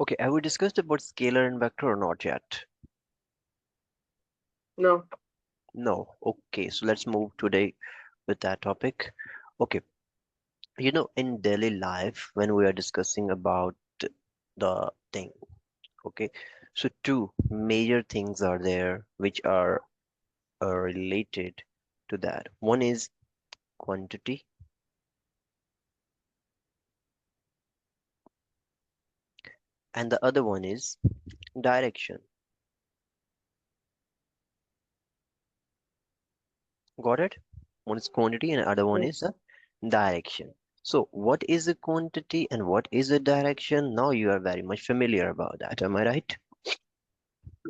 Okay, have we discussed about scalar and vector or not yet? No. No. Okay, so let's move today with that topic. Okay, in daily life, when we are discussing about the thing, okay, so two major things are there which are related to that. One is quantity, and the other one is direction. Got it? One is quantity and the other one is Yes. direction. So, what is a quantity and what is a direction? Now you are very much familiar about that. Am I right?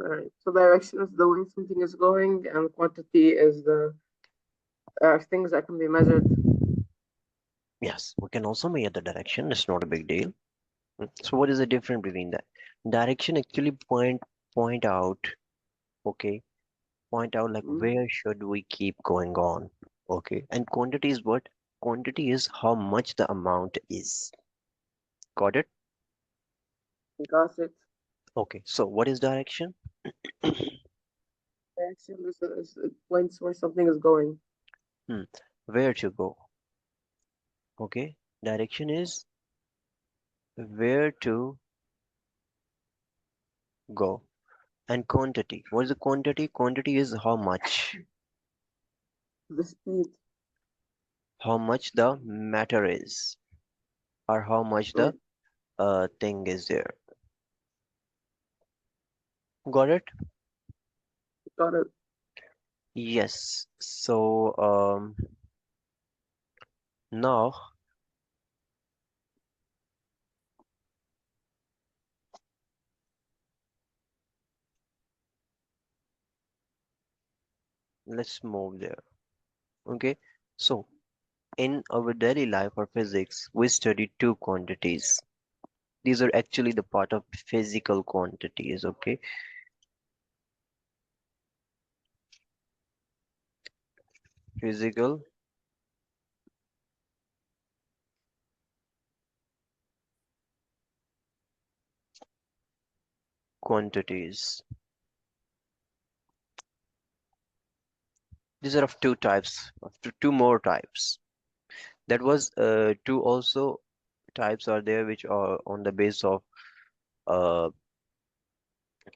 Alright. So direction is the way something is going, and quantity is the things that can be measured. Yes, we can also measure the direction. It's not a big deal. So, what is the difference between that? Direction actually point out, okay, point out like Mm, where should we keep going on, okay? And quantity is what? Quantity is how much the amount is. Got it? got it. Okay. So, what is direction? Direction is it points where something is going. Hmm. Where to go? Okay. Direction is where to go. And quantity. What is the quantity? Quantity is how much. The speed. How much the matter is, or how much Mm, the thing is there. Got it? got it. Yes. So now let's move there. Okay. So in our daily life or physics, we study two quantities. These are actually the part of physical quantities. Okay. Physical quantities. These are of two types, of two more types. That was two also types are there which are on the base of uh,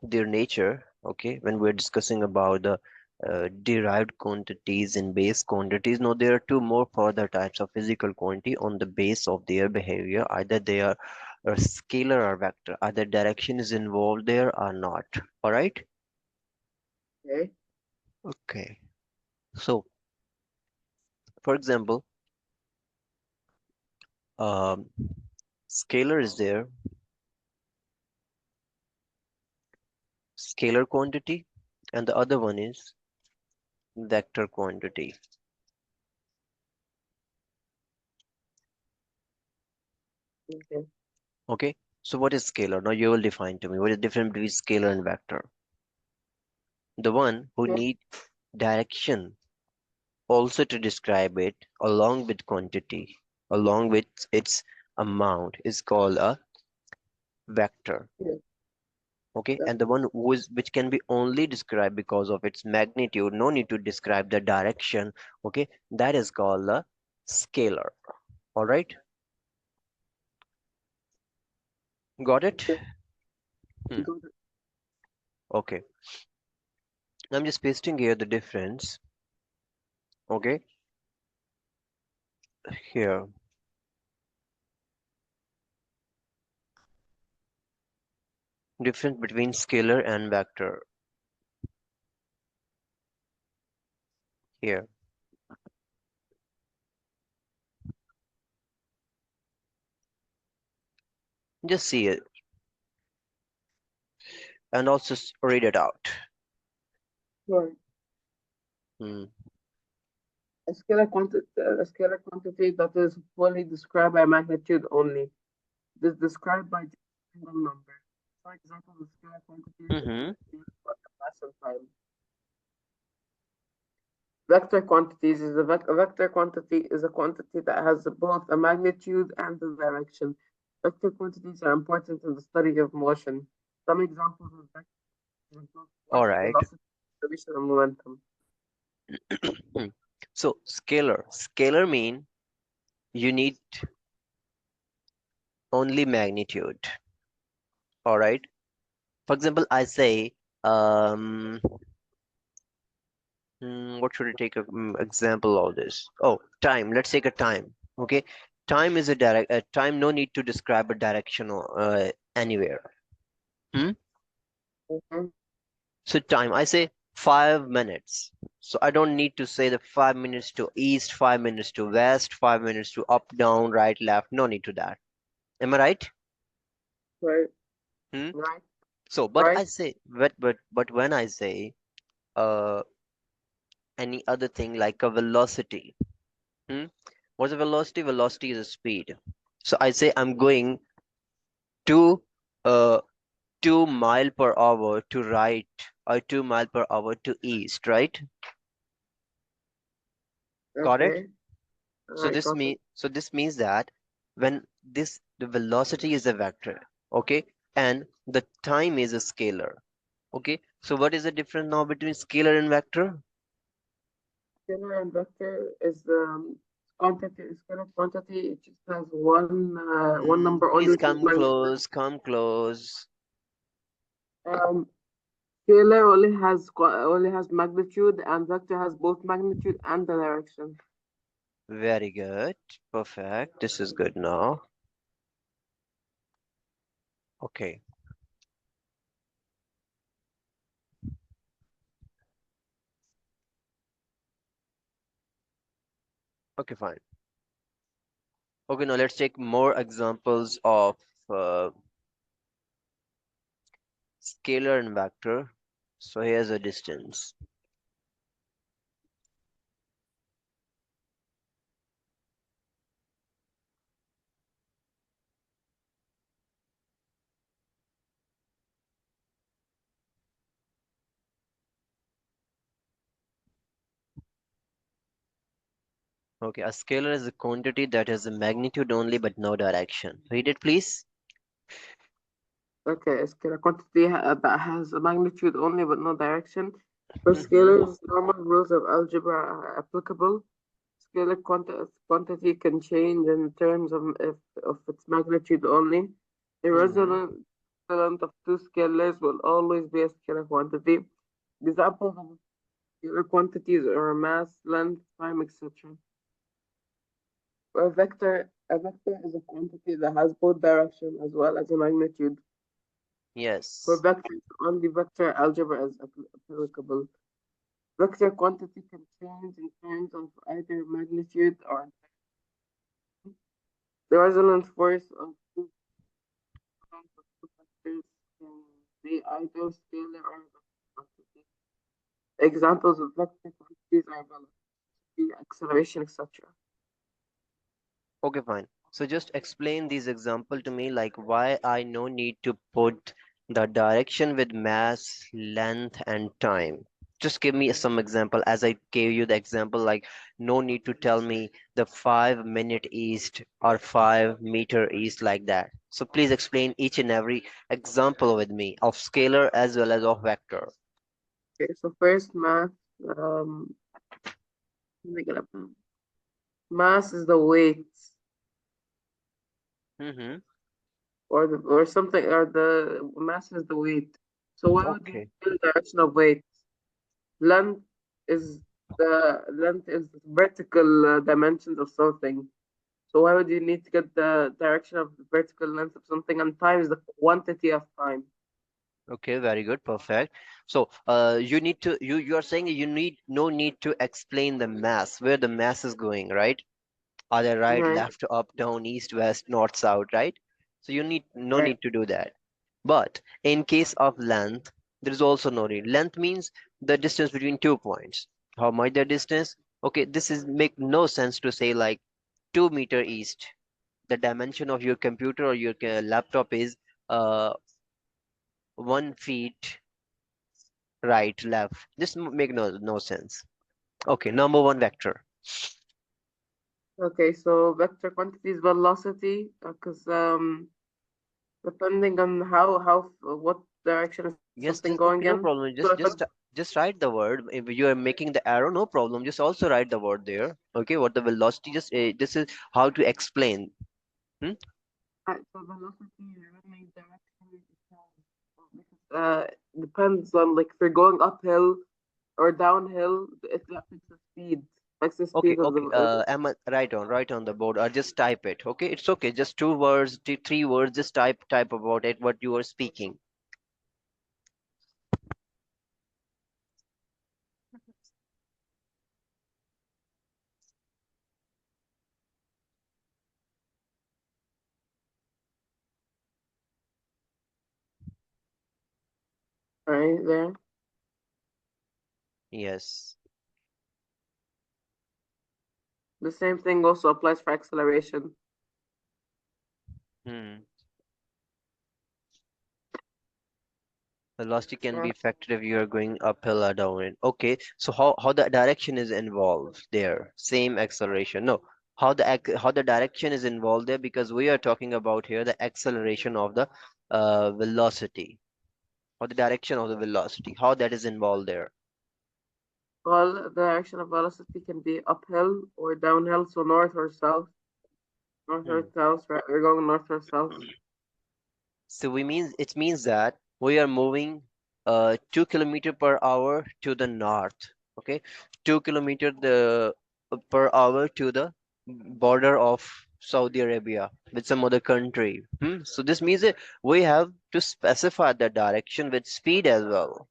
their nature. Okay, when we're discussing about the derived quantities and base quantities, no, there are two more further types of physical quantity on the base of their behavior. Either they are a scalar or vector, either direction is involved there or not. All right. Okay. Okay, so for example, um, scalar is there, scalar quantity, and the other one is vector quantity. Okay. Okay, so what is scalar? Now you will define to me what is the difference between scalar and vector. The one who Okay. need direction also to describe it along with quantity, along with its amount is called a vector. Yeah. Okay, That, and the one who is which can be only described because of its magnitude, no need to describe the direction. Okay, that is called a scalar. All right, got it? okay. Hmm. Got it. Okay, I'm just pasting here the difference. Okay, here difference between scalar and vector here. Just see it and also read it out. Right. Hmm. A scalar quantity that is fully described by magnitude only. This described by just a single number. For example, the scalar quantity is the Mm-hmm. magnitude of the mass and time. Vector quantities a vector quantity is a quantity that has both a magnitude and a direction. Vector quantities are important in the study of motion. Some examples of vectors include All force, right. velocity, acceleration, and momentum. Hmm. So scalar mean you need only magnitude. All right. For example, I say, um, what should I take a example of this? Oh, time. Let's take a time. Okay. Time is a direct. Time. No need to describe a direction anywhere. Hmm? Mhm. So time. I say 5 minutes. So I don't need to say the 5 minutes to east, 5 minutes to west, 5 minutes to up, down, right, left. No need to that. Am I right? Right, Hmm? right, So, but right. I say, but when I say uh any other thing like a velocity, hmm? What's a velocity? Velocity is a speed. So I say I'm going to uh 2 mile per hour to right or 2 mile per hour to east, right? Got it? Okay, So I got it. this means that when this the velocity is a vector, okay, and the time is a scalar. Okay, so what is the difference now between scalar and vector? Scalar and vector is quantity. Scalar quantity it just has one number only, Please which is come magnitude. close, come close. Um, Scalar only has magnitude, and vector has both magnitude and the direction. Very good. Perfect. This is good now. Okay. Okay, fine. Okay, now let's take more examples of uh, scalar and vector. So here's a distance. Okay, a scalar is a quantity that has a magnitude only but no direction. Read it, please. Okay, a scalar quantity that has a magnitude only but no direction. For Mm-hmm. scalars, normal rules of algebra are applicable. Quantity can change in terms of its magnitude only. The Mm-hmm. result of two scalars will always be a scalar quantity. Examples of scalar quantities are mass, length, time, etc. A vector is a quantity that has both direction as well as a magnitude. For Yes. vectors, only vector algebra is applicable. Vector quantity can change in terms of either magnitude or the resonance force of two points of two vectors can be either scalar or vector quantity. Examples of vector quantities are velocity, acceleration, etc. Okay, fine. So just explain these example to me, like why I no need to put the direction with mass, length, and time. Just give me some example as I gave you the example, like no need to tell me the 5 minute east or 5 meter east like that. So please explain each and every example with me of scalar as well as of vector. Okay, so first mass. Um, let me get up. Mass is the weight, Mm-hmm. or something, or the mass is the weight. So why would you need Okay. to know the direction of weight? Length length is the vertical dimensions of something. So why would you need to get the direction of the vertical length of something? And time is the quantity of time. Okay, very good, perfect. So, you need to you are saying you need no need to explain the mass, where the mass is going, right? Are they right, Right, left, up, down, east, west, north, south, right? So you need no right. need to do that. But in case of length, there is also no need. Length means the distance between 2 points. How much the distance? Okay, this is make no sense to say like 2 meter east. The dimension of your computer or your laptop is 1 feet right, left. This make no sense. Okay, number one vector. Okay, so vector quantity is velocity, because depending on what direction is Yes, something just going okay, no in. problem. So if it, Just write the word. If you are making the arrow, no problem. Just also write the word there. Okay, what the velocity? Just this is how to explain. Hmm? so velocity running direction depends on like if you're going uphill or downhill, it affects the speed. Affects the Okay, speed of the. okay. Emma, write on the board or just type it. Okay, it's okay. Just two words, three words. Just type about it. What you are speaking. Right there. Yes. The same thing also applies for acceleration. Hmm. Velocity can Yeah. be affected if you are going uphill or downhill. Okay, so how the direction is involved there? Same acceleration. No, how the direction is involved there because we are talking about here the acceleration of the velocity or the direction of the velocity. How that is involved there. Well, the direction of velocity can be uphill or downhill, so north or south. North or Hmm. south, right? We're going north or south. So it means that we are moving 2 kilometer per hour to the north. Okay, 2 kilometer per hour to the border of Saudi Arabia with some other country. So this means that we have to specify the direction with speed as well.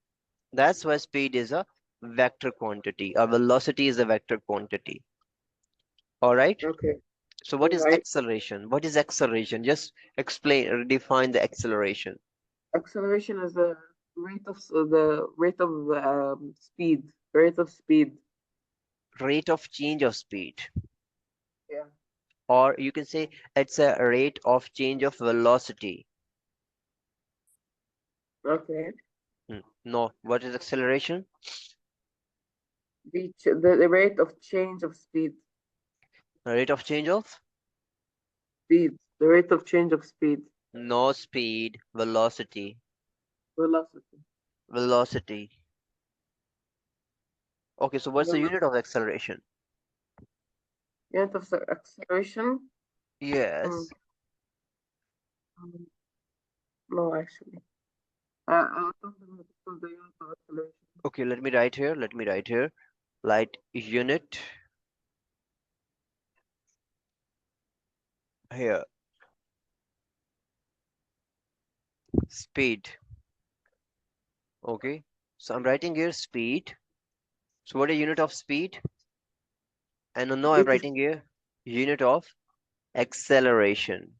That's why speed is a vector quantity. A velocity is a vector quantity. All right. Okay. So what All is right. acceleration? What is acceleration? Just explain, define the acceleration. Acceleration is the rate of speed. Rate of speed. Rate of change of speed, Yeah. or you can say it's a rate of change of velocity. Okay. No, what is acceleration? The rate of change of speed. Rate of change of Speed. The rate of change of speed. no speed, velocity, Velocity. velocity. Okay, so what's the Velocity. unit of acceleration? Unit of acceleration. Mm, Yes. um, no, actually. I don't know this was the unit of acceleration. Okay, let me write here. Let me write here. Light unit here. Speed. Okay. So I'm writing here speed. So what is unit of speed? And now I'm It is writing here unit of acceleration.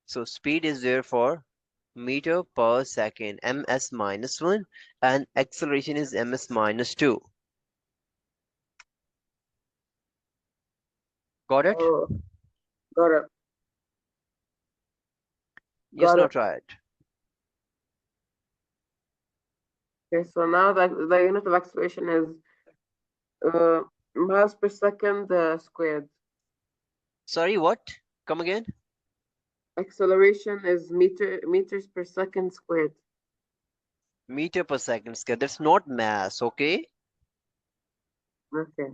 So speed is there for meter per second, ms minus 1, and acceleration is ms minus 2. Got it? oh, got it. Yes, Got now it. try it. Okay, so now the unit of acceleration is uh, miles per second squared. Sorry, what? Come again? Acceleration is meters per second squared. Meter per second square. That's not mass, okay? Okay.